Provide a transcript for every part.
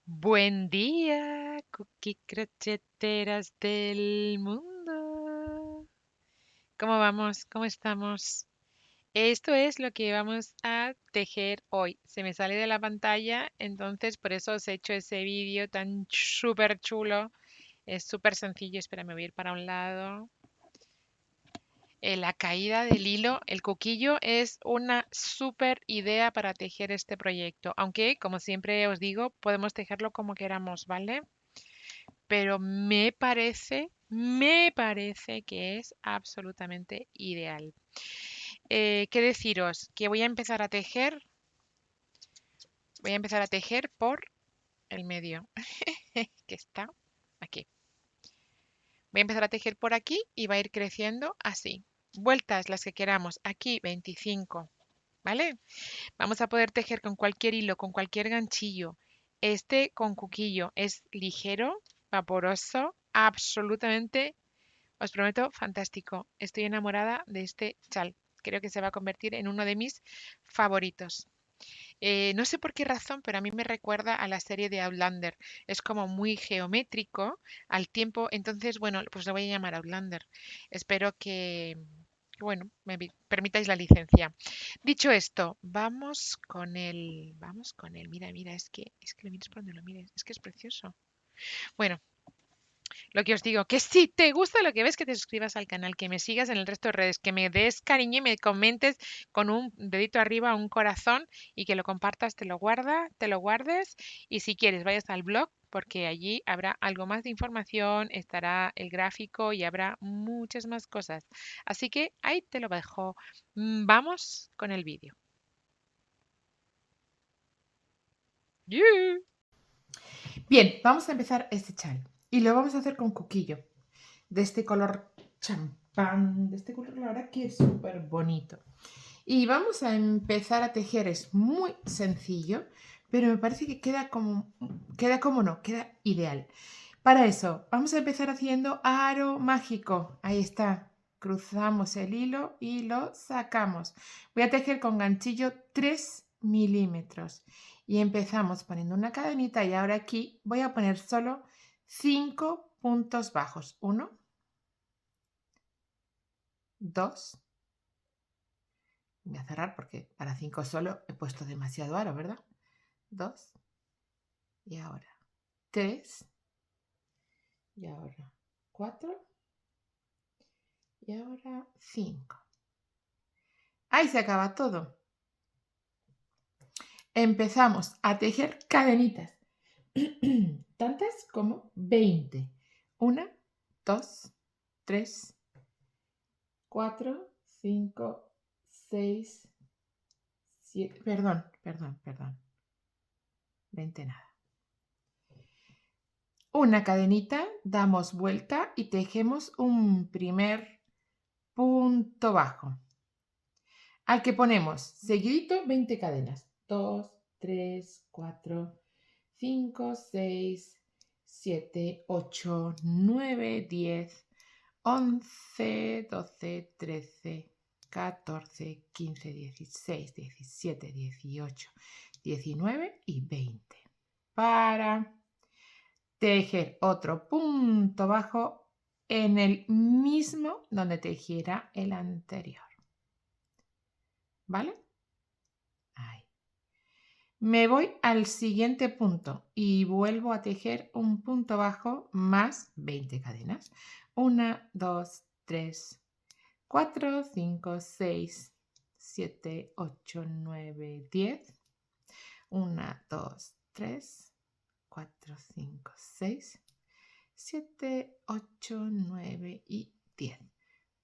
Buen día, cookie crocheteras del mundo. ¿Cómo vamos? ¿Cómo estamos? Esto es lo que vamos a tejer hoy. Se me sale de la pantalla, entonces por eso os he hecho ese vídeo tan súper chulo. Es súper sencillo. Espera, me voy a ir para un lado. La caída del hilo, el coquillo es una súper idea para tejer este proyecto, aunque como siempre os digo, podemos tejerlo como queramos, ¿vale? Pero me parece que es absolutamente ideal. ¿Qué deciros? Que voy a empezar a tejer por el medio, que está aquí. Voy a empezar a tejer por aquí y va a ir creciendo así. Vueltas las que queramos. Aquí 25, ¿vale? Vamos a poder tejer con cualquier hilo, con cualquier ganchillo. Este con cuquillo es ligero, vaporoso, absolutamente. Os prometo, fantástico. Estoy enamorada de este chal. Creo que se va a convertir en uno de mis favoritos. No sé por qué razón, pero a mí me recuerda a la serie de Outlander. Es como muy geométrico al tiempo. Entonces, bueno, pues lo voy a llamar Outlander. Espero bueno, permitáis la licencia. Dicho esto, vamos con el. Mira, mira, es que lo mires por donde lo mires. Es que es precioso. Bueno, lo que os digo, que si te gusta lo que ves, que te suscribas al canal, que me sigas en el resto de redes, que me des cariño y me comentes con un dedito arriba, un corazón y que lo compartas, te lo guardes y si quieres vayas al blog porque allí habrá algo más de información, estará el gráfico y habrá muchas más cosas. Así que ahí te lo dejo. Vamos con el vídeo. ¡Yu! Bien, vamos a empezar este chal y lo vamos a hacer con coquillo de este color champán, de este color la verdad que es súper bonito. Y vamos a empezar a tejer, es muy sencillo, pero me parece que queda ideal. Para eso, vamos a empezar haciendo aro mágico. Ahí está. Cruzamos el hilo y lo sacamos. Voy a tejer con ganchillo 3 milímetros. Y empezamos poniendo una cadenita y ahora aquí voy a poner solo 5 puntos bajos. 1, 2. Voy a cerrar porque para 5 solo he puesto demasiado aro, ¿verdad? 2. Y ahora 3. Y ahora 4. Y ahora 5. Ahí se acaba todo. Empezamos a tejer cadenitas, tantas como 20. 1, 2, 3, 4, 5, 6, 7. Perdón. 20 nada. Una cadenita, damos vuelta y tejemos un primer punto bajo. Al que ponemos seguidito 20 cadenas. 2, 3, 4, 5, 6, 7, 8, 9, 10, 11, 12, 13, 14, 15, 16, 17, 18, 19 y 20. Para tejer otro punto bajo en el mismo donde tejiera el anterior. ¿Vale? Ahí. Me voy al siguiente punto y vuelvo a tejer un punto bajo más 20 cadenas. 1, 2, 3, 4, 5, 6, 7, 8, 9, 10. 1, 2, 3, 4, 5, 6, 7, 8, 9 y 10.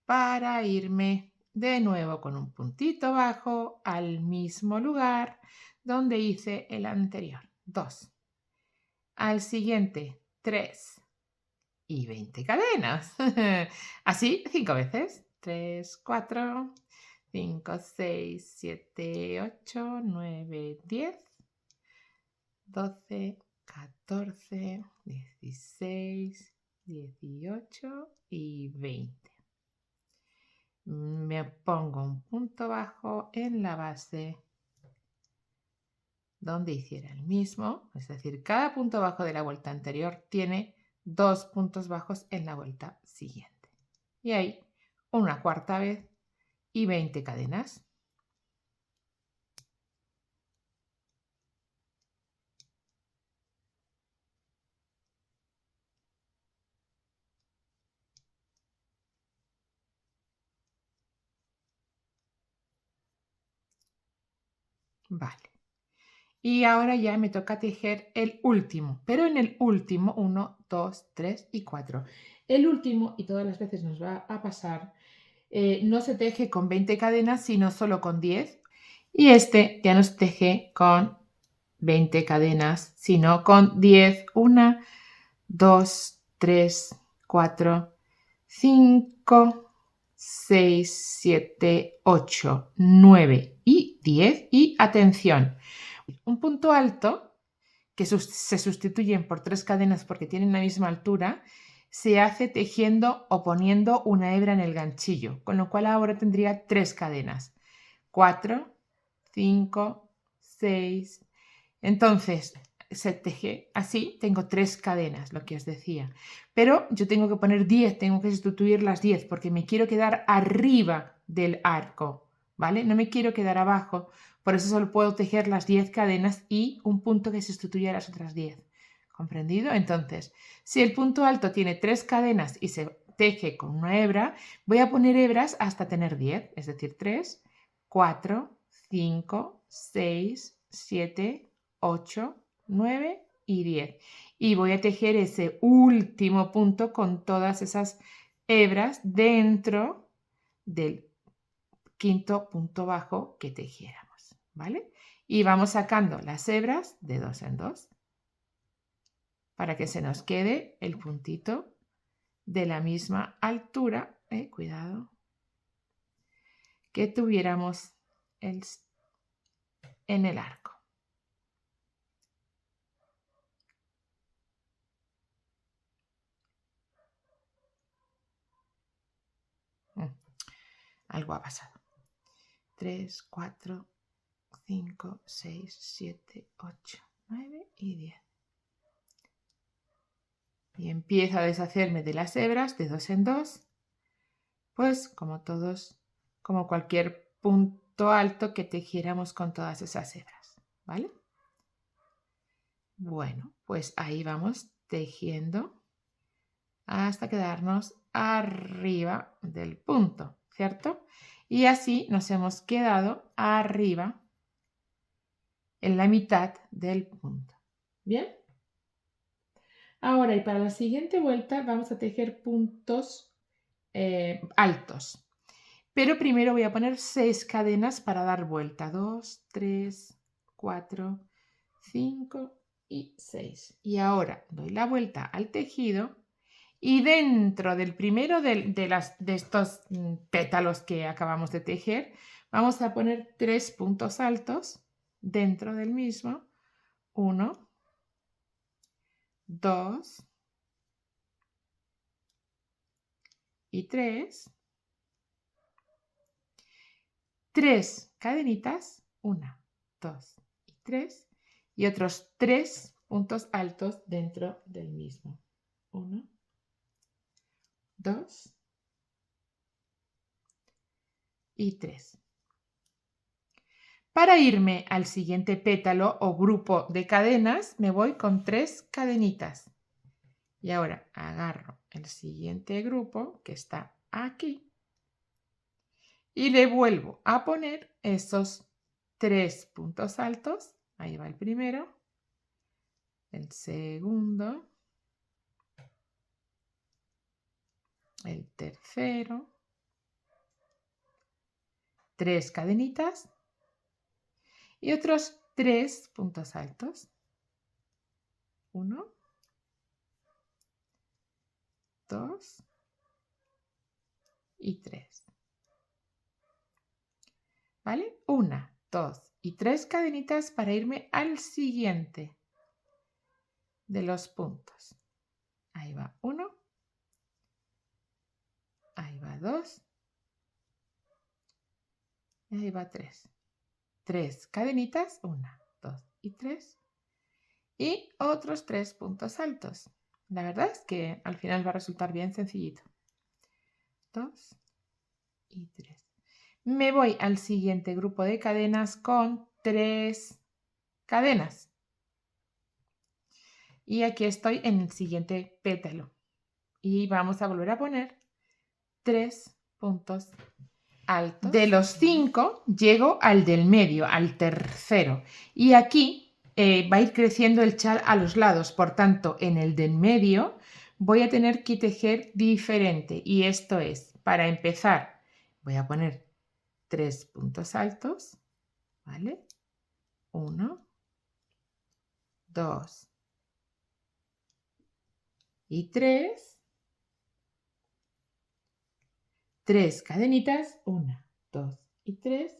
Para irme de nuevo con un puntito bajo al mismo lugar donde hice el anterior. 2. Al siguiente, 3 y 20 cadenas. Así 5 veces. 3, 4, 5, 6, 7, 8, 9, 10, 12, 14, 16, 18 y 20. Me pongo un punto bajo en la base donde hiciera el mismo, es decir, cada punto bajo de la vuelta anterior tiene 2 puntos bajos en la vuelta siguiente. Y ahí una cuarta vez y 20 cadenas. Vale. Y ahora ya me toca tejer el último, pero en el último 1, 2, 3 y 4. El último, y todas las veces nos va a pasar, no se teje con 20 cadenas, sino solo con 10. Y este ya no se teje con 20 cadenas, sino con 10. 1, 2, 3, 4, 5, 6, 7, 8, 9 y 10. Y atención, un punto alto que se sustituyen por 3 cadenas porque tienen la misma altura, se hace tejiendo o poniendo una hebra en el ganchillo, con lo cual ahora tendría 3 cadenas. 4, 5, 6. Entonces, se teje así, tengo 3 cadenas, lo que os decía. Pero yo tengo que poner 10, tengo que sustituir las 10 porque me quiero quedar arriba del arco, ¿vale? No me quiero quedar abajo, por eso solo puedo tejer las 10 cadenas y un punto que sustituya las otras 10. ¿Comprendido? Entonces, si el punto alto tiene 3 cadenas y se teje con una hebra, voy a poner hebras hasta tener 10, es decir, 3, 4, 5, 6, 7, 8, 9 y 10. Y voy a tejer ese último punto con todas esas hebras dentro del quinto punto bajo que tejiéramos, ¿vale? Y vamos sacando las hebras de 2 en 2 para que se nos quede el puntito de la misma altura, cuidado, que tuviéramos en el arco. Algo ha pasado. 3, 4, 5, 6, 7, 8, 9 y 10. Y empiezo a deshacerme de las hebras de 2 en 2, pues como cualquier punto alto que tejiéramos con todas esas hebras, ¿vale? Bueno, pues ahí vamos tejiendo hasta quedarnos arriba del punto, ¿cierto? Y así nos hemos quedado arriba en la mitad del punto. ¿Bien? Ahora, y para la siguiente vuelta vamos a tejer puntos altos. Pero primero voy a poner 6 cadenas para dar vuelta. 2, 3, 4, 5 y 6. Y ahora doy la vuelta al tejido y dentro del primero de estos pétalos que acabamos de tejer, vamos a poner 3 puntos altos dentro del mismo. 1, 2 y 3. 3 cadenitas, 1, 2 y 3. Y otros 3 puntos altos dentro del mismo. 1, 2 y 3. Para irme al siguiente pétalo o grupo de cadenas, me voy con 3 cadenitas. Y ahora agarro el siguiente grupo que está aquí y le vuelvo a poner esos 3 puntos altos. Ahí va el primero, el segundo, el tercero, 3 cadenitas y otros 3 puntos altos. 1, 2 y 3. ¿Vale? 1, 2 y 3 cadenitas para irme al siguiente de los puntos. Ahí va 1, ahí va 2 y ahí va 3. 3 cadenitas, 1, 2 y 3. Y otros 3 puntos altos. La verdad es que al final va a resultar bien sencillito. 2 y 3. Me voy al siguiente grupo de cadenas con 3 cadenas. Y aquí estoy en el siguiente pétalo. Y vamos a volver a poner 3 puntos altos. De los 5 llego al del medio, al tercero. Y aquí va a ir creciendo el chal a los lados. Por tanto, en el del medio voy a tener que tejer diferente. Y esto es, para empezar, voy a poner 3 puntos altos. ¿Vale? 1, 2 y 3. 3 cadenitas, 1, 2 y 3.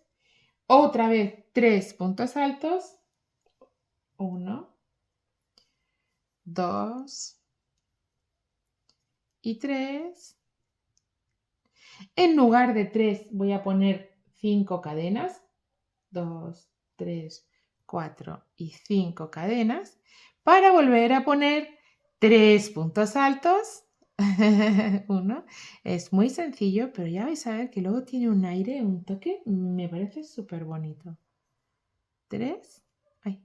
Otra vez 3 puntos altos, 1, 2 y 3. En lugar de 3 voy a poner 5 cadenas, 2, 3, 4 y 5 cadenas, para volver a poner 3 puntos altos. 1. Es muy sencillo, pero ya vais a ver que luego tiene un aire, un toque, me parece súper bonito. 3. Ay.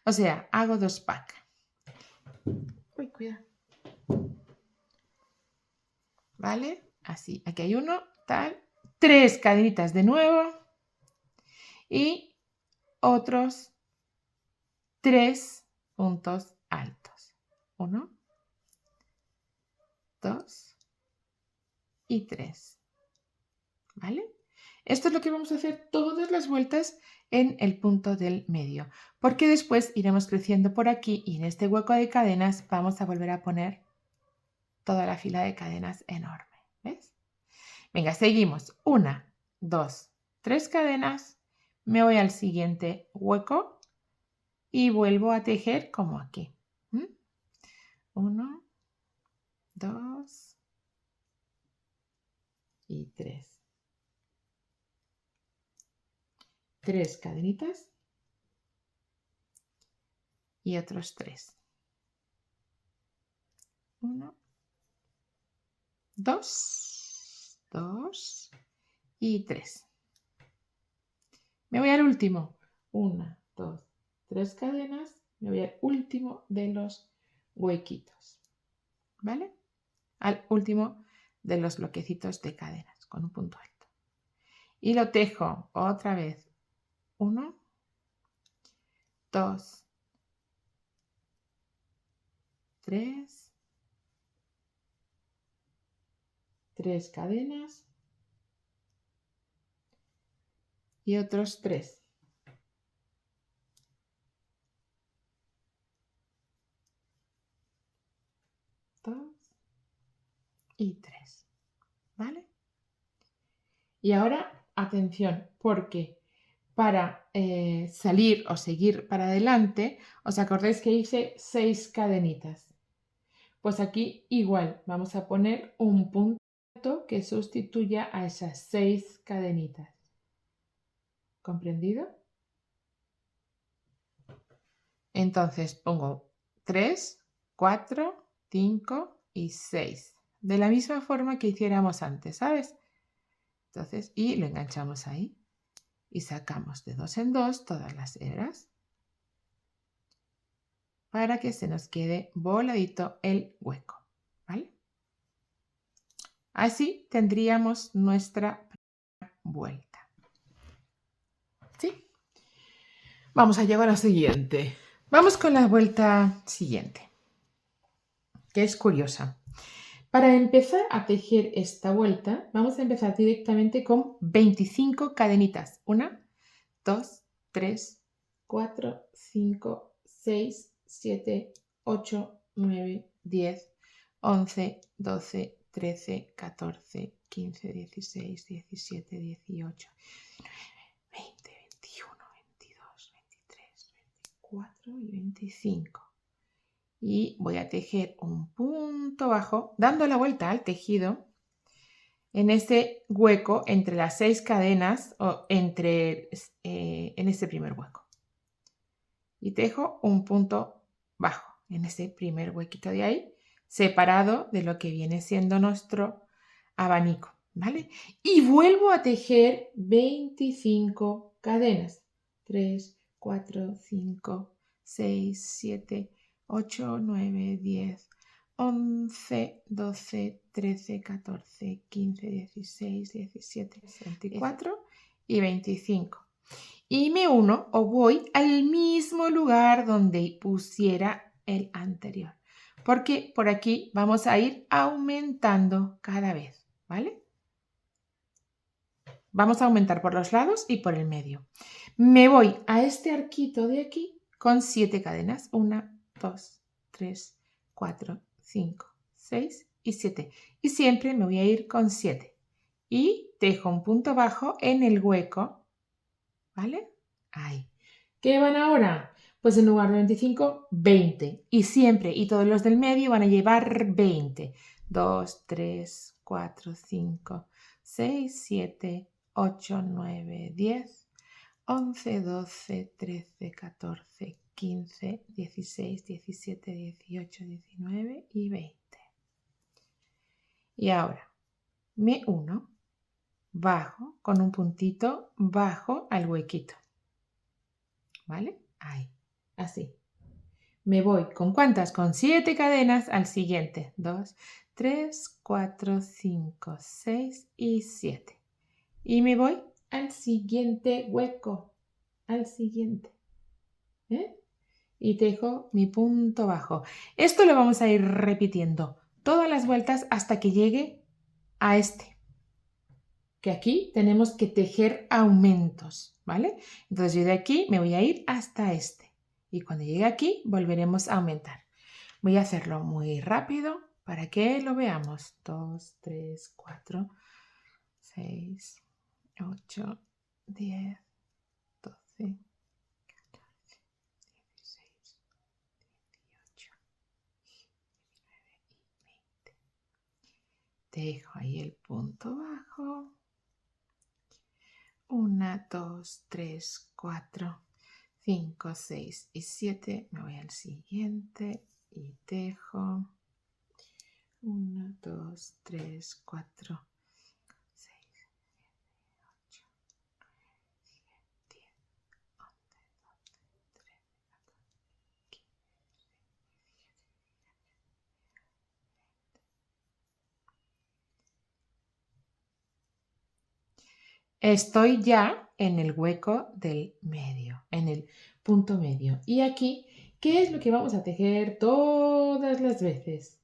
O sea, hago 2 packs. Uy, cuidado. ¿Vale? Así, aquí hay uno, tal. 3 cadenitas de nuevo. Y otros 3 puntos altos. 1, 2 y 3. ¿Vale? Esto es lo que vamos a hacer todas las vueltas en el punto del medio, porque después iremos creciendo por aquí y en este hueco de cadenas vamos a volver a poner toda la fila de cadenas enorme. ¿Ves? Venga, seguimos. 1, 2, 3 cadenas. Me voy al siguiente hueco y vuelvo a tejer como aquí. 1, 2 y 3. 3 cadenitas y otros 3. 1, 2, 2 y 3. Me voy al último. 1, 2, 3 cadenas. Me voy al último de los huequitos. ¿Vale? Al último de los bloquecitos de cadenas con un punto alto. Y lo tejo otra vez. 1, 2, 3. 3 cadenas. Y otros 3. 2 y 3. ¿Vale? Y ahora, atención, porque para salir o seguir para adelante, ¿os acordáis que hice 6 cadenitas? Pues aquí igual vamos a poner un punto que sustituya a esas 6 cadenitas. ¿Comprendido? Entonces pongo 3, 4, 5 y 6. De la misma forma que hiciéramos antes, ¿sabes? Entonces, y lo enganchamos ahí. Y sacamos de 2 en 2 todas las hebras para que se nos quede voladito el hueco, ¿vale? Así tendríamos nuestra primera vuelta. ¿Sí? Vamos a llegar a la siguiente. Vamos con la vuelta siguiente, que es curiosa. Para empezar a tejer esta vuelta, vamos a empezar directamente con 25 cadenitas. 1, 2, 3, 4, 5, 6, 7, 8, 9, 10, 11, 12, 13, 14, 15, 16, 17, 18, 20, 21, 22, 23, 24 y 25. Y voy a tejer un punto bajo, dando la vuelta al tejido en ese hueco entre las 6 cadenas o en ese primer hueco. y tejo un punto bajo en ese primer huequito de ahí, separado de lo que viene siendo nuestro abanico, ¿vale? Y vuelvo a tejer 25 cadenas. 3, 4, 5, 6, 7, 8, 9, 10, 11, 12, 13, 14, 15, 16, 17, 24 y 25. Y me uno o voy al mismo lugar donde pusiera el anterior. Porque por aquí vamos a ir aumentando cada vez, ¿vale? Vamos a aumentar por los lados y por el medio. Me voy a este arquito de aquí con 7 cadenas. 1, 2, 3, 4, 5, 6 y 7. Y siempre me voy a ir con 7. Y tejo un punto bajo en el hueco, ¿vale? Ahí. ¿Qué van ahora? Pues en lugar de 25, 20. Y siempre, y todos los del medio van a llevar 20. 2, 3, 4, 5, 6, 7, 8, 9, 10, 11, 12, 13, 14, 15, 16, 17, 18, 19 y 20. Y ahora me uno, bajo con un puntito bajo al huequito. ¿Vale? Ahí, así. Me voy, ¿con cuántas? Con 7 cadenas al siguiente. 2, 3, 4, 5, 6 y 7. Y me voy al siguiente hueco, al siguiente. ¿Eh? Y tejo mi punto bajo. Esto lo vamos a ir repitiendo todas las vueltas hasta que llegue a este. Que aquí tenemos que tejer aumentos, ¿vale? Entonces yo de aquí me voy a ir hasta este. Y cuando llegue aquí volveremos a aumentar. Voy a hacerlo muy rápido para que lo veamos. 2, 3, 4, 6, 8, 10, 12, 14, 16, 18, 19 y 20. Tejo ahí el punto bajo. 1, 2, 3, 4, 5, 6 y 7. Me voy al siguiente y tejo. 1, 2, 3, 4, 6, 7, 8, 9, 10, 11, 12, 13, 14, 15, 16, 17. Estoy ya en el hueco del medio, en el punto medio. Y aquí, ¿qué es lo que vamos a tejer todas las veces?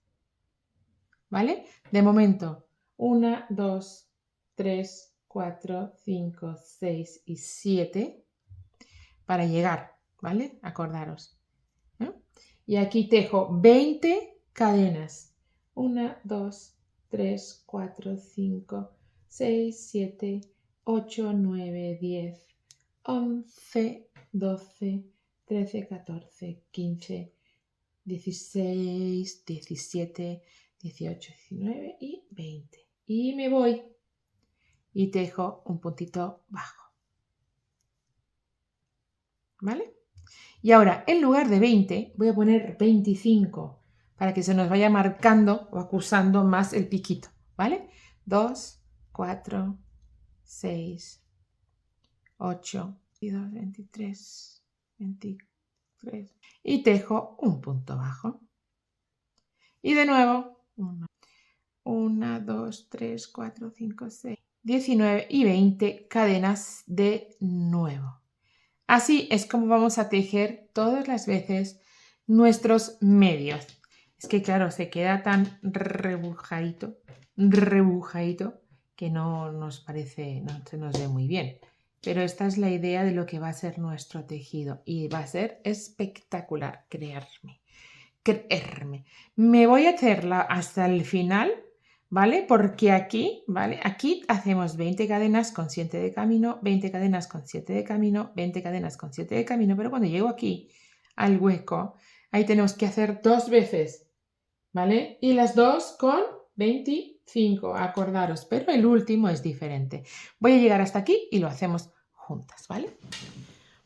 ¿Vale? De momento, 1, 2, 3, 4, 5, 6 y 7 para llegar, ¿vale? Acordaros. ¿No? Y aquí tejo 20 cadenas. 1, 2, 3, 4, 5, 6, 7, 8, 9, 10, 11, 12, 13, 14, 15, 16, 17, 18, 19 y 20. Y me voy y tejo un puntito bajo. ¿Vale? Y ahora, en lugar de 20, voy a poner 25 para que se nos vaya marcando o acusando más el piquito. ¿Vale? 2, 4, 6, 8, 22, 23, 23. Y tejo un punto bajo. Y de nuevo, 1, 2, 3, 4, 5, 6, 19 y 20 cadenas de nuevo. Así es como vamos a tejer todas las veces nuestros medios. Es que claro, se queda tan rebujadito, que no nos parece, no se nos ve muy bien. Pero esta es la idea de lo que va a ser nuestro tejido y va a ser espectacular, creerme. Me voy a hacerla hasta el final, ¿vale? Porque aquí, ¿vale? Aquí hacemos 20 cadenas con 7 de camino, 20 cadenas con 7 de camino, 20 cadenas con 7 de camino, pero cuando llego aquí al hueco, ahí tenemos que hacer 2 veces, ¿vale? Y las 2 con 25, acordaros, pero el último es diferente. Voy a llegar hasta aquí y lo hacemos juntas, ¿vale?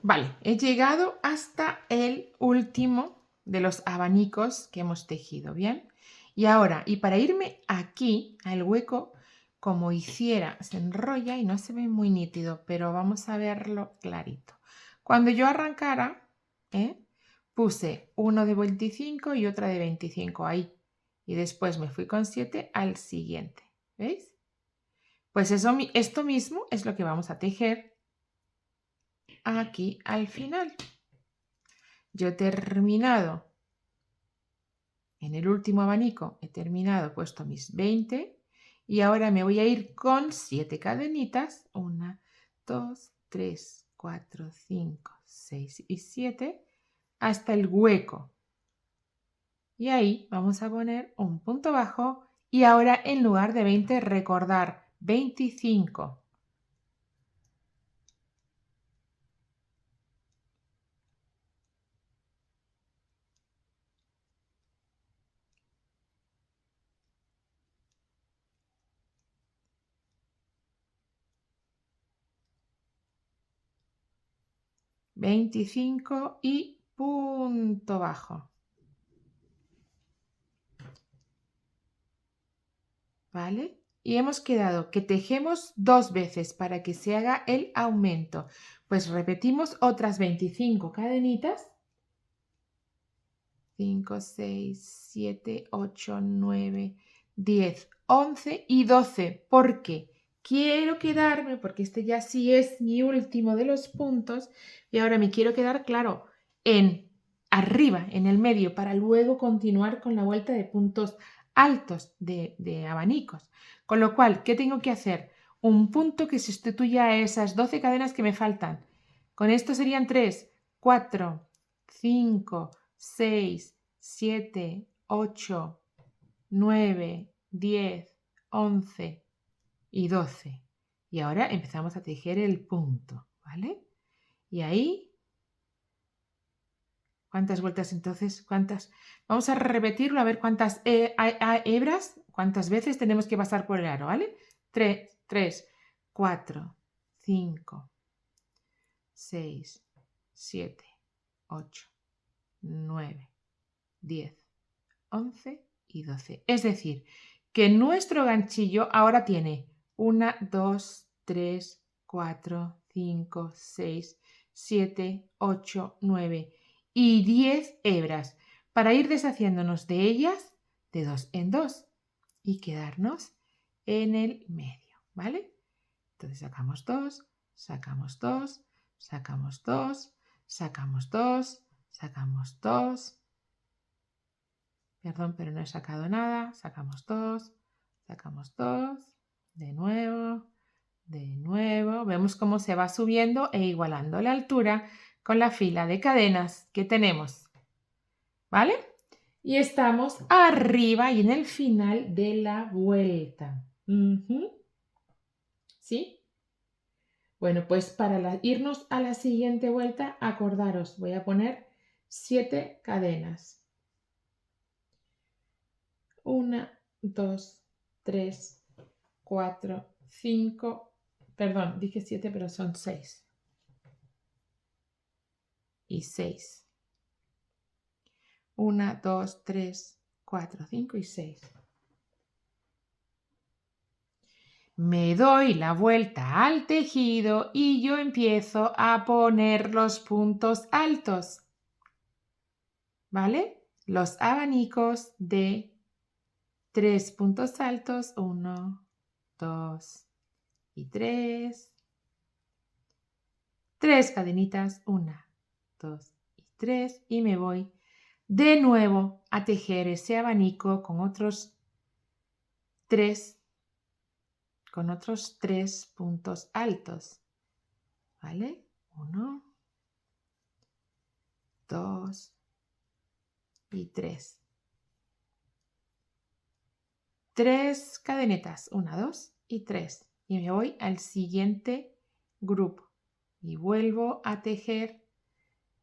Vale, he llegado hasta el último de los abanicos que hemos tejido, ¿bien? Y ahora, y para irme aquí al hueco, como hiciera, se enrolla y no se ve muy nítido, pero vamos a verlo clarito. Cuando yo arrancara, puse uno de 25 y otra de 25 ahí. Y después me fui con 7 al siguiente, ¿veis? Pues esto mismo es lo que vamos a tejer aquí al final. Yo he terminado, en el último abanico, he puesto mis 20 y ahora me voy a ir con 7 cadenitas, 1, 2, 3, 4, 5, 6 y 7, hasta el hueco. Y ahí vamos a poner un punto bajo y ahora en lugar de 20 recordar 25. 25 y punto bajo. ¿Vale? Y hemos quedado que tejemos 2 veces para que se haga el aumento. Pues repetimos otras 25 cadenitas. 5, 6, 7, 8, 9, 10, 11 y 12. ¿Por qué? Quiero quedarme, porque este ya sí es mi último de los puntos, y ahora me quiero quedar, claro, en arriba, en el medio, para luego continuar con la vuelta de puntos altos de abanicos. Con lo cual, ¿qué tengo que hacer? Un punto que sustituya a esas 12 cadenas que me faltan. Con esto serían 3, 4, 5, 6, 7, 8, 9, 10, 11 y 12. Y ahora empezamos a tejer el punto, ¿vale? Y ahí, ¿cuántas vueltas entonces? ¿Cuántas? Vamos a repetirlo a ver cuántas hebras, cuántas veces tenemos que pasar por el aro, ¿vale? 3, 4, 5, 6, 7, 8, 9, 10, 11 y 12. Es decir, que nuestro ganchillo ahora tiene 1, 2, 3, 4, 5, 6, 7, 8, 9 y 10 hebras para ir deshaciéndonos de ellas de 2 en 2 y quedarnos en el medio, ¿vale? Entonces sacamos 2, sacamos 2, sacamos 2, sacamos 2, sacamos 2. Perdón, pero no he sacado nada. Sacamos 2, sacamos 2, de nuevo, de nuevo. Vemos cómo se va subiendo e igualando la altura con la fila de cadenas que tenemos. ¿Vale? Y estamos arriba y en el final de la vuelta. ¿Sí? Bueno, pues para irnos a la siguiente vuelta, acordaros, voy a poner 7 cadenas. 1, 2, 3, 4, 5, perdón, dije 7, pero son 6. Y 6. 1, 2, 3, 4, 5 y 6. Me doy la vuelta al tejido y yo empiezo a poner los puntos altos. ¿Vale? Los abanicos de 3 puntos altos, 1, 2 y 3. 3 cadenitas, 1, 2 y 3 y me voy de nuevo a tejer ese abanico con otros 3 puntos altos, ¿vale? 1, 2 y 3. 3 cadenetas, 1, 2 y 3 y me voy al siguiente grupo y vuelvo a tejer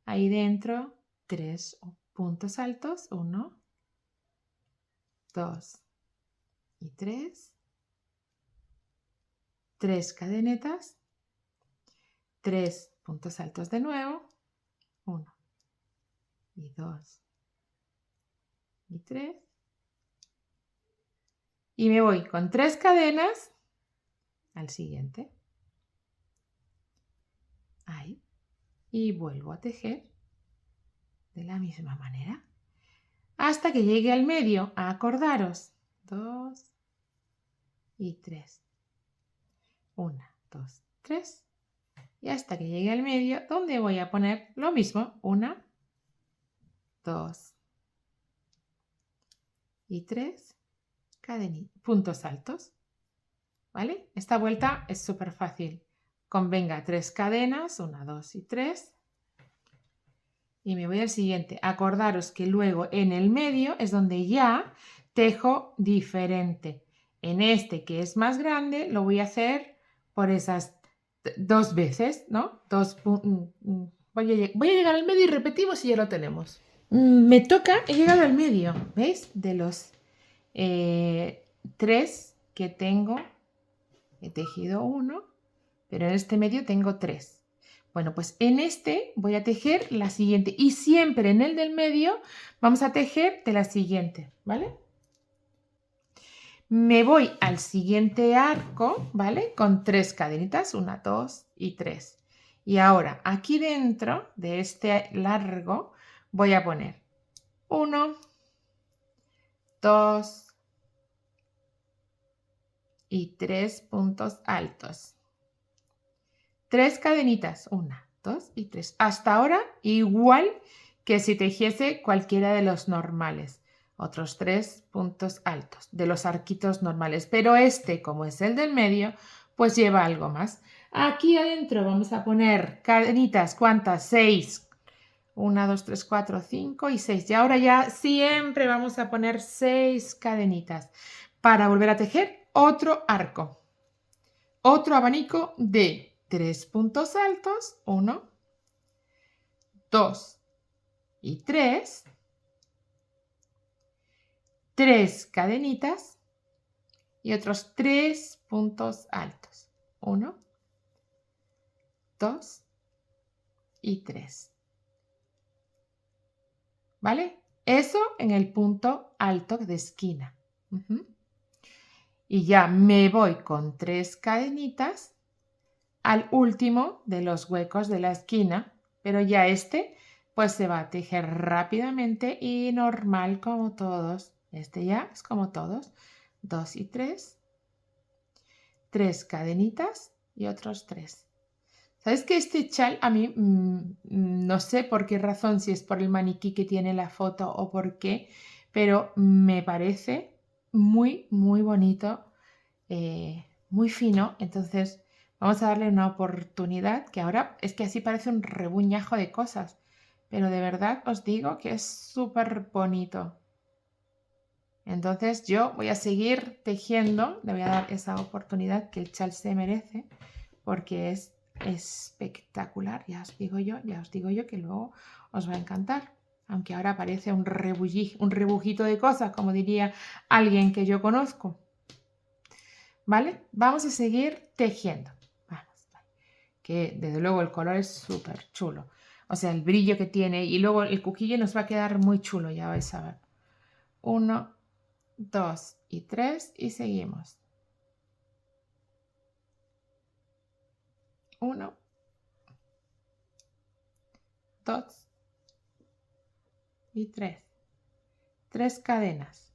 ahí dentro 3 puntos altos, 1, 2 y 3. 3 cadenetas, 3 puntos altos de nuevo, 1 y 2 y 3, y me voy con 3 cadenas al siguiente, ahí, y vuelvo a tejer de la misma manera hasta que llegue al medio. Acordaros, 2 y 3, 1, 2, 3, y hasta que llegue al medio, donde voy a poner lo mismo, 1, 2 y 3 puntos altos, ¿vale? Esta vuelta es súper fácil. Convenga 3 cadenas, 1, 2 y 3, y me voy al siguiente. Acordaros que luego en el medio es donde ya tejo diferente. En este, que es más grande, lo voy a hacer por esas 2 veces, ¿no? Voy a llegar al medio y repetimos y ya lo tenemos. Me toca, he llegado al medio, ¿veis? De los 3 que tengo, he tejido 1, pero en este medio tengo 3. Bueno, pues en este voy a tejer la siguiente y siempre en el del medio vamos a tejer de la siguiente, ¿vale? Me voy al siguiente arco, ¿vale? Con 3 cadenitas, 1, 2 y 3. Y ahora aquí dentro de este largo voy a poner 1, 2 y 3 puntos altos. 3 cadenitas, 1, 2 y 3. Hasta ahora igual que si tejiese cualquiera de los normales. Otros 3 puntos altos de los arquitos normales. Pero este, como es el del medio, pues lleva algo más. Aquí adentro vamos a poner cadenitas, ¿cuántas? 6. 1, 2, 3, 4, 5 y 6. Y ahora ya siempre vamos a poner 6 cadenitas para volver a tejer otro arco. Otro abanico de 3 puntos altos, 1, 2 y 3, 3 cadenitas y otros 3 puntos altos, 1, 2 y 3. ¿Vale? Eso en el punto alto de esquina. Y ya me voy con 3 cadenitas al último de los huecos de la esquina, pero ya este pues se va a tejer rápidamente y normal como todos. Este ya es como todos. 2 y 3, 3 cadenitas y otros 3. ¿Sabes que este chal a mí no sé por qué razón, si es por el maniquí que tiene la foto o por qué, pero me parece muy, muy bonito, muy fino. Entonces vamos a darle una oportunidad, que ahora es que así parece un rebuñajo de cosas, pero de verdad os digo que es súper bonito. Entonces yo voy a seguir tejiendo, le voy a dar esa oportunidad que el chal se merece, porque es espectacular, ya os digo yo que luego os va a encantar, aunque ahora parece un rebujito de cosas, como diría alguien que yo conozco. ¿Vale? Vamos a seguir tejiendo. Vamos, que desde luego el color es súper chulo, o sea, el brillo que tiene, y luego el cuquillo nos va a quedar muy chulo, ya vais a ver. 1, 2 y 3 y seguimos. 1, 2 y 3. 3 cadenas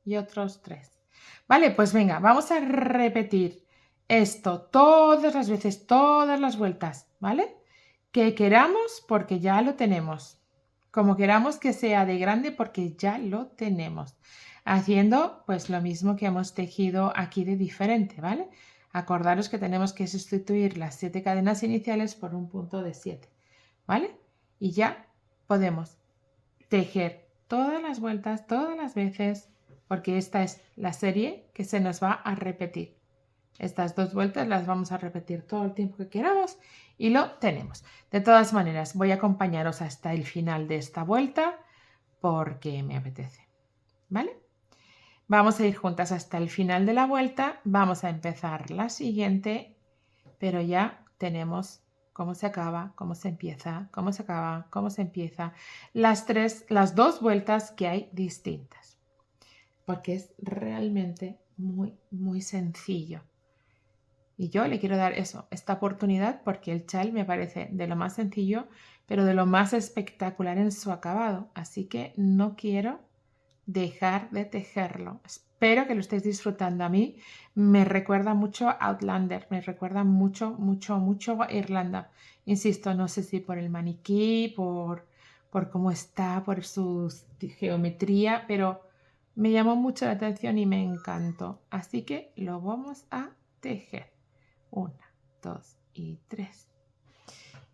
y otros 3. Vale, pues venga, vamos a repetir esto todas las veces, todas las vueltas, ¿vale? Que queramos porque ya lo tenemos. Como queramos que sea de grande porque ya lo tenemos. Haciendo pues lo mismo que hemos tejido aquí de diferente, ¿vale? Acordaros que tenemos que sustituir las 7 cadenas iniciales por un punto de 7, ¿vale? Y ya podemos tejer todas las vueltas, todas las veces, porque esta es la serie que se nos va a repetir. Estas 2 vueltas las vamos a repetir todo el tiempo que queramos y lo tenemos. De todas maneras, voy a acompañaros hasta el final de esta vuelta porque me apetece, ¿vale? Vamos a ir juntas hasta el final de la vuelta, vamos a empezar la siguiente, pero ya tenemos cómo se acaba, cómo se empieza, cómo se acaba, cómo se empieza. Las dos vueltas que hay distintas. Porque es realmente muy, muy sencillo. Y yo le quiero dar esta oportunidad porque el chal me parece de lo más sencillo, pero de lo más espectacular en su acabado. Así que no quiero dejar de tejerlo. Espero que lo estéis disfrutando. A mí me recuerda mucho a Outlander, me recuerda mucho, mucho, mucho a Irlanda. Insisto, no sé si por el maniquí, por cómo está, por su geometría, pero me llamó mucho la atención y me encantó. Así que lo vamos a tejer. 1, 2 y 3.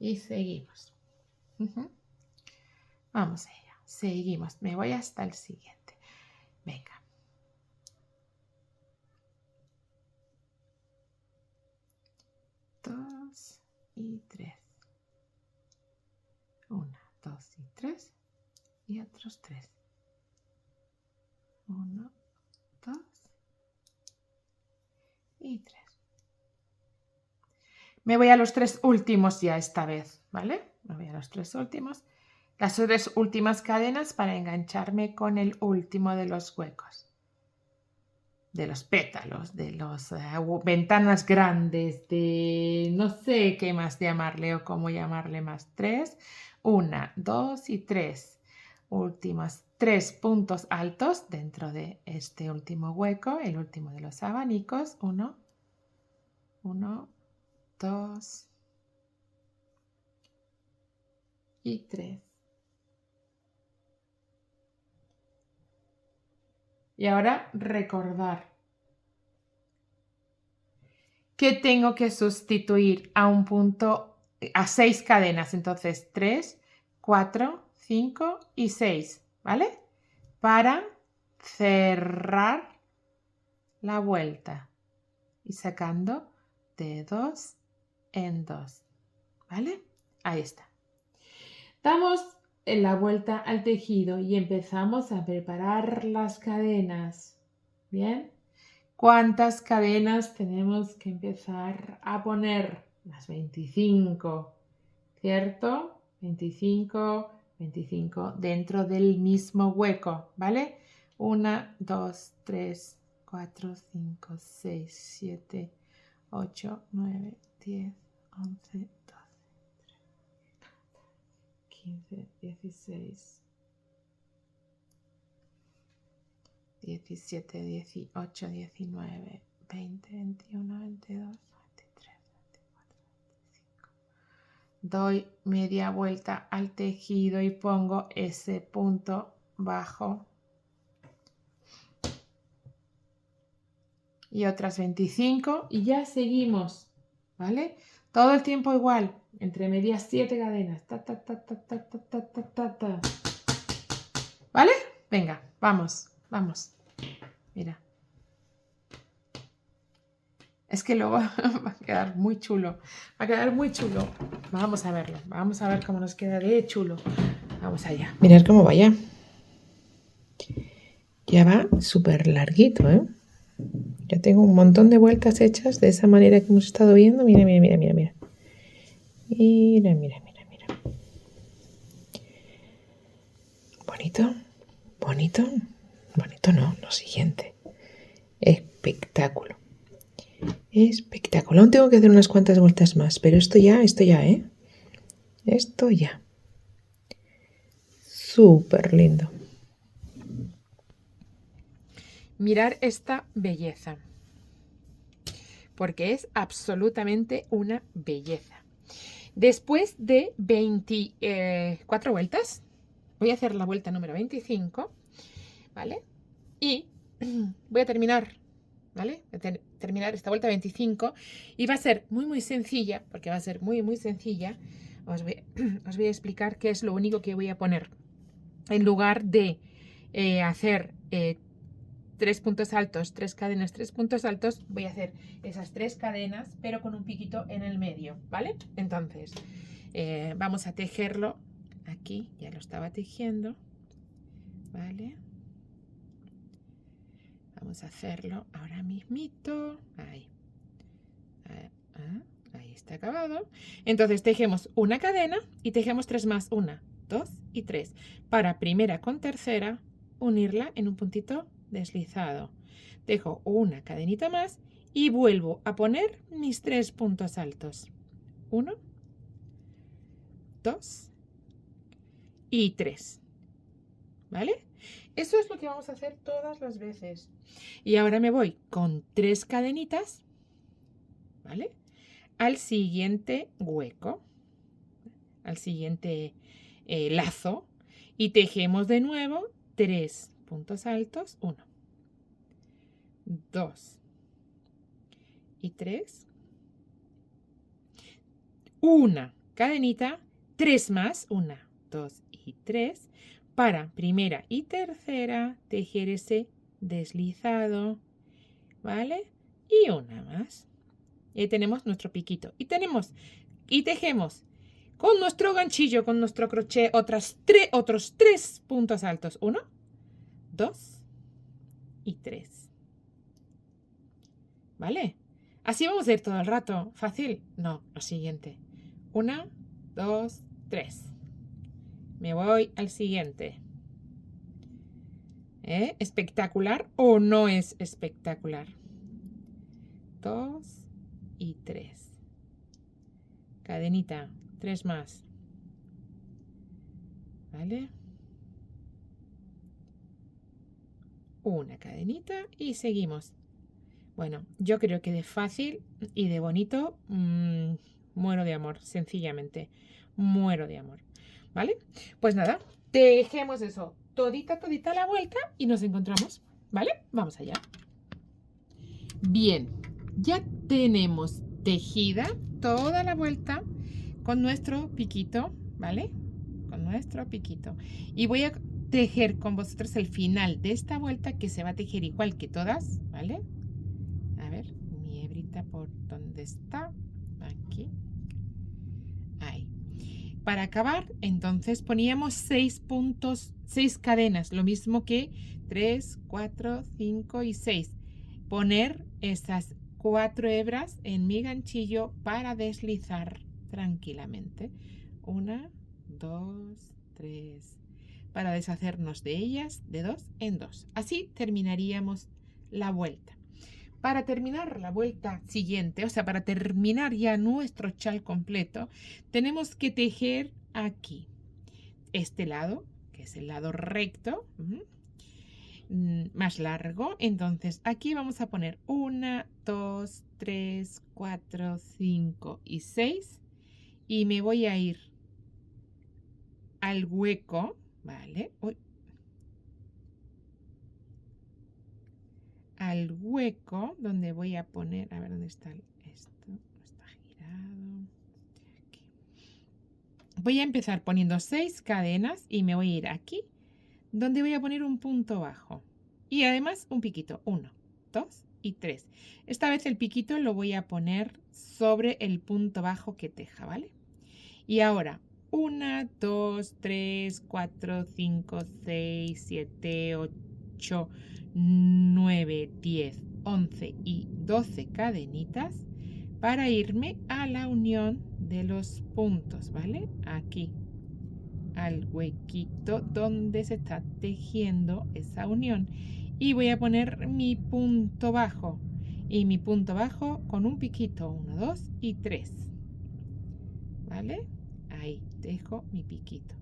Y seguimos. Vamos a ello. Seguimos. Me voy hasta el siguiente. Venga. Dos y 3. 1, 2 y 3. Y otros 3. 1, 2 y 3. Me voy a los 3 últimos ya esta vez, ¿vale? Me voy a los 3 últimos. Las 3 últimas cadenas para engancharme con el último de los huecos. De los pétalos, de las ventanas grandes, de no sé qué más llamarle o cómo llamarle más. 3, 1, 2 y 3. Últimos 3 puntos altos dentro de este último hueco, el último de los abanicos. 1, 2 y 3. Y ahora recordar que tengo que sustituir a un punto, a 6 cadenas. Entonces 3, 4, 5 y 6, ¿vale? Para cerrar la vuelta y sacando de 2 en 2, ¿vale? Ahí está. Damos en la vuelta al tejido y empezamos a preparar las cadenas. ¿Bien? ¿Cuántas cadenas tenemos que empezar a poner? Las 25, ¿cierto? 25, 25 dentro del mismo hueco, ¿vale? 1, 2, 3, 4, 5, 6, 7, 8, 9, 10, 11, 12, 15, 16, 17, 18, 19, 20, 21, 22, 23, 24, 25. Doy media vuelta al tejido y pongo ese punto bajo. Y otras 25 y ya seguimos, ¿vale? Todo el tiempo igual, entre medias 7 cadenas. Ta, ta, ta, ta, ta, ta, ta, ta, ta, ta. ¿Vale? Venga, vamos, vamos. Mira. Es que luego va a quedar muy chulo. Va a quedar muy chulo. Vamos a verlo. Vamos a ver cómo nos queda de chulo. Vamos allá. Mirad cómo va ya. Ya va súper larguito, ¿eh? Ya tengo un montón de vueltas hechas de esa manera que hemos estado viendo. Mira, mira, mira, mira, mira. Mira, mira, mira, mira. Bonito, bonito, bonito no, lo siguiente. Espectáculo. Espectáculo. Aún tengo que hacer unas cuantas vueltas más, pero esto ya, ¿eh? Esto ya. Súper lindo. Mirar esta belleza. Porque es absolutamente una belleza. Después de 24 vueltas, voy a hacer la vuelta número 25, ¿vale? Y voy a terminar, ¿vale? Voy a terminar esta vuelta 25 y va a ser muy, muy sencilla, porque va a ser muy, muy sencilla. Os voy a explicar qué es lo único que voy a poner. En lugar de hacer 3 puntos altos, 3 cadenas, 3 puntos altos, voy a hacer esas 3 cadenas, pero con un piquito en el medio, ¿vale? Entonces, vamos a tejerlo aquí, ya lo estaba tejiendo, ¿vale? Vamos a hacerlo ahora mismito, ahí. Ahí está acabado. Entonces tejemos una cadena y tejemos 3 más. 1, 2 y 3. Para primera con tercera, unirla en un puntito deslizado. Dejo una cadenita más y vuelvo a poner mis 3 puntos altos. 1, 2 y 3. ¿Vale? Eso es lo que vamos a hacer todas las veces. Y ahora me voy con 3 cadenitas, ¿vale? Al siguiente hueco, al siguiente lazo, y tejemos de nuevo 3 puntos altos, 1, 2 y 3, una cadenita, 3 más, 1, 2 y 3, para primera y tercera tejer ese deslizado, ¿vale? Y una más. Y ahí tenemos nuestro piquito. Y tejemos con nuestro ganchillo, con nuestro crochet, otros 3 puntos altos. 1, 2 y 3. ¿Vale? Así vamos a ir todo el rato. ¿Fácil? No, lo siguiente. 1, 2, 3. Me voy al siguiente. ¿Espectacular o no es espectacular? 2 y 3. Cadenita, 3 más. ¿Vale? Una cadenita y seguimos. Bueno, yo creo que de fácil y de bonito muero de amor, sencillamente. Muero de amor. ¿Vale? Pues nada, tejemos eso todita la vuelta y nos encontramos. ¿Vale? Vamos allá. Bien, ya tenemos tejida toda la vuelta con nuestro piquito, ¿vale? Con nuestro piquito. Y voy a tejer con vosotros el final de esta vuelta, que se va a tejer igual que todas, ¿vale? A ver, mi hebrita, ¿por dónde está? Aquí. Ahí. Para acabar, entonces poníamos 6 puntos, 6 cadenas, lo mismo que 3, 4, 5 y 6. Poner estas 4 hebras en mi ganchillo para deslizar tranquilamente. 1, 2, 3. Para deshacernos de ellas de 2 en 2. Así terminaríamos la vuelta. Para terminar la vuelta siguiente, o sea, para terminar ya nuestro chal completo, tenemos que tejer aquí. Este lado, que es el lado recto, más largo. Entonces aquí vamos a poner 1, 2, 3, 4, 5 y 6. Y me voy a ir al hueco, ¿vale? Uy. Al hueco donde voy a poner, a ver dónde está esto, está girado. Aquí. Voy a empezar poniendo 6 cadenas y me voy a ir aquí donde voy a poner un punto bajo y además un piquito. 1, 2 y 3. Esta vez el piquito lo voy a poner sobre el punto bajo que teja, ¿vale? Y ahora 1, 2, 3, 4, 5, 6, 7, 8, 9, 10, 11 y 12 cadenitas para irme a la unión de los puntos, ¿vale? Aquí, al huequito donde se está tejiendo esa unión. Y voy a poner mi punto bajo. Y mi punto bajo con un piquito. 1, 2 y 3. ¿Vale? Ahí dejo mi piquito.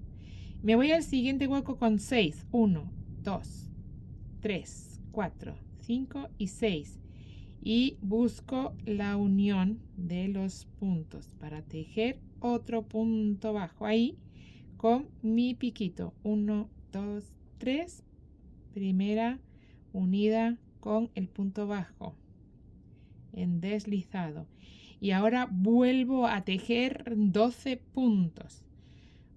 Me voy al siguiente hueco con 6. 1, 2, 3, 4, 5 y 6. Y busco la unión de los puntos para tejer otro punto bajo ahí con mi piquito. 1, 2, 3. Primera unida con el punto bajo en deslizado. Y ahora vuelvo a tejer 12 puntos.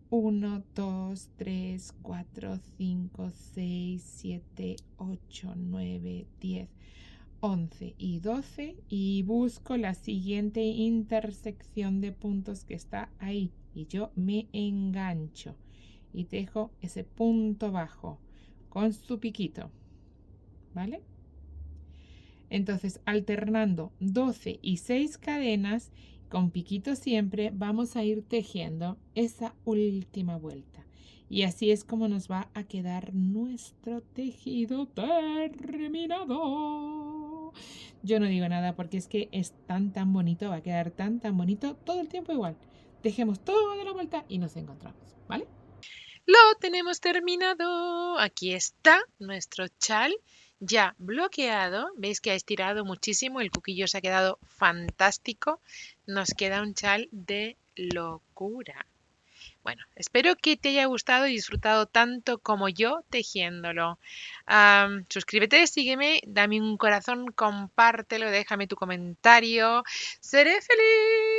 1, 2, 3, 4, 5, 6, 7, 8, 9, 10, 11 y 12 y busco la siguiente intersección de puntos que está ahí y yo me engancho y tejo ese punto bajo con su piquito, ¿vale? Entonces alternando 12 y 6 cadenas con piquito siempre, vamos a ir tejiendo esa última vuelta. Y así es como nos va a quedar nuestro tejido terminado. Yo no digo nada porque es que es tan bonito, va a quedar tan bonito todo el tiempo igual. Dejemos toda la vuelta y nos encontramos, ¿vale? Lo tenemos terminado. Aquí está nuestro chal ya bloqueado. Veis que ha estirado muchísimo. El cuquillo se ha quedado fantástico. Nos queda un chal de locura. Bueno, espero que te haya gustado y disfrutado tanto como yo tejiéndolo. Suscríbete, sígueme, dame un corazón, compártelo, déjame tu comentario. ¡Seré feliz!